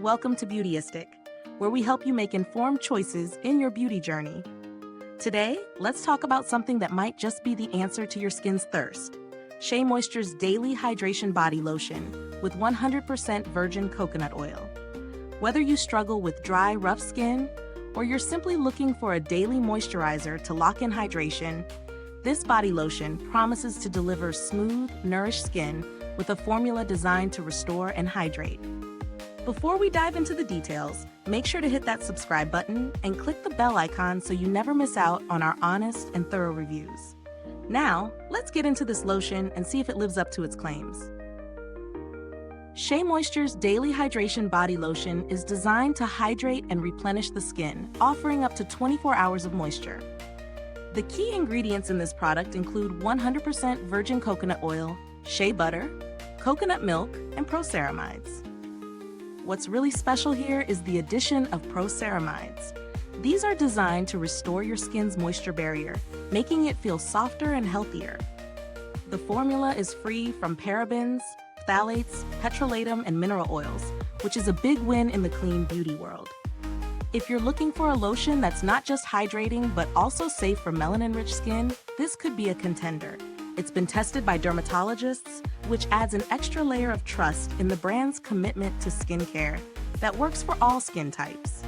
Welcome to Beautyistic, where we help you make informed choices in your beauty journey. Today, let's talk about something that might just be the answer to your skin's thirst. SheaMoisture's Daily Hydration Body Lotion with 100% virgin coconut oil. Whether you struggle with dry, rough skin, or you're simply looking for a daily moisturizer to lock in hydration, this body lotion promises to deliver smooth, nourished skin with a formula designed to restore and hydrate. Before we dive into the details, make sure to hit that subscribe button and click the bell icon so you never miss out on our honest and thorough reviews. Now, let's get into this lotion and see if it lives up to its claims. SheaMoisture's Daily Hydration Body Lotion is designed to hydrate and replenish the skin, offering up to 24 hours of moisture. The key ingredients in this product include 100% virgin coconut oil, Shea Butter, coconut milk, and Pro-Ceramides. What's really special here is the addition of Pro-Ceramides. These are designed to restore your skin's moisture barrier, making it feel softer and healthier. The formula is free from parabens, phthalates, petrolatum, and mineral oils, which is a big win in the clean beauty world. If you're looking for a lotion that's not just hydrating but also safe for melanin-rich skin, this could be a contender. It's been tested by dermatologists, which adds an extra layer of trust in the brand's commitment to skincare that works for all skin types.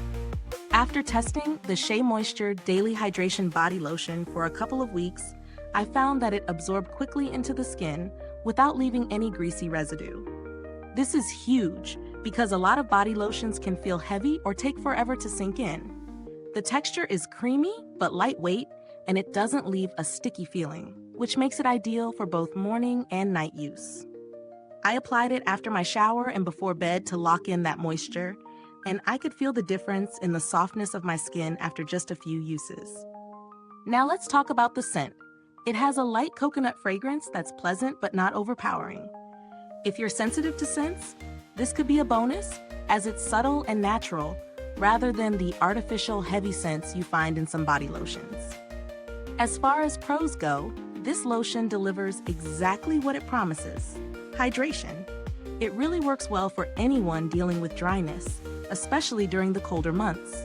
After testing the SheaMoisture Daily Hydration Body Lotion for a couple of weeks, I found that it absorbed quickly into the skin without leaving any greasy residue. This is huge because a lot of body lotions can feel heavy or take forever to sink in. The texture is creamy but lightweight, and it doesn't leave a sticky feeling, which makes it ideal for both morning and night use. I applied it after my shower and before bed to lock in that moisture, and I could feel the difference in the softness of my skin after just a few uses. Now let's talk about the scent. It has a light coconut fragrance that's pleasant but not overpowering. If you're sensitive to scents, this could be a bonus, as it's subtle and natural, rather than the artificial heavy scents you find in some body lotions. As far as pros go, this lotion delivers exactly what it promises: hydration. It really works well for anyone dealing with dryness, especially during the colder months.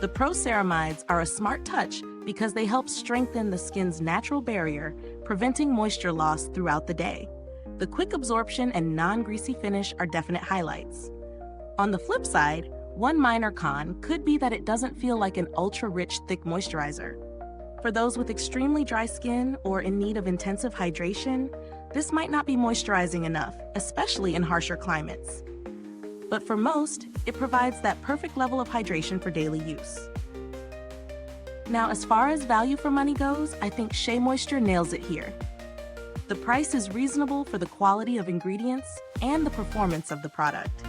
The Pro-Ceramides are a smart touch because they help strengthen the skin's natural barrier, preventing moisture loss throughout the day. The quick absorption and non-greasy finish are definite highlights. On the flip side, one minor con could be that it doesn't feel like an ultra-rich, thick moisturizer. For those with extremely dry skin or in need of intensive hydration, this might not be moisturizing enough, especially in harsher climates. But for most, it provides that perfect level of hydration for daily use. Now, as far as value for money goes, I think SheaMoisture nails it here. The price is reasonable for the quality of ingredients and the performance of the product.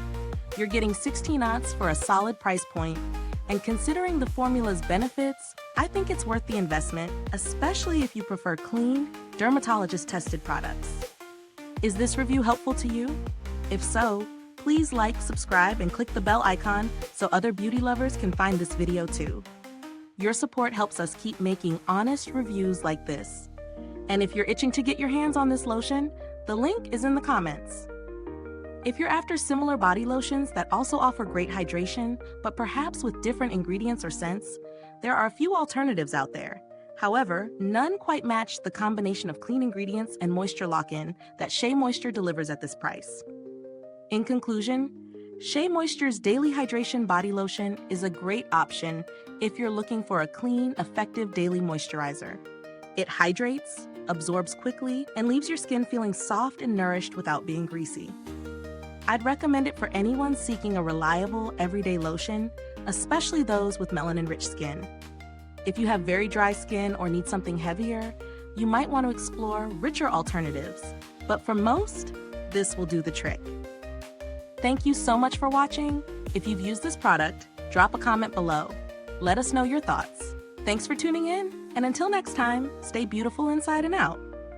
You're getting 16 ounces for a solid price point, and considering the formula's benefits, I think it's worth the investment, especially if you prefer clean, dermatologist-tested products. Is this review helpful to you? If so, please like, subscribe, and click the bell icon so other beauty lovers can find this video too. Your support helps us keep making honest reviews like this. And if you're itching to get your hands on this lotion, the link is in the comments. If you're after similar body lotions that also offer great hydration, but perhaps with different ingredients or scents, there are a few alternatives out there. However, none quite match the combination of clean ingredients and moisture lock-in that SheaMoisture delivers at this price. In conclusion, SheaMoisture's Daily Hydration Body Lotion is a great option if you're looking for a clean, effective daily moisturizer. It hydrates, absorbs quickly, and leaves your skin feeling soft and nourished without being greasy. I'd recommend it for anyone seeking a reliable, everyday lotion, especially those with melanin-rich skin. If you have very dry skin or need something heavier, you might want to explore richer alternatives, but for most, this will do the trick. Thank you so much for watching. If you've used this product, drop a comment below. Let us know your thoughts. Thanks for tuning in, and until next time, stay beautiful inside and out.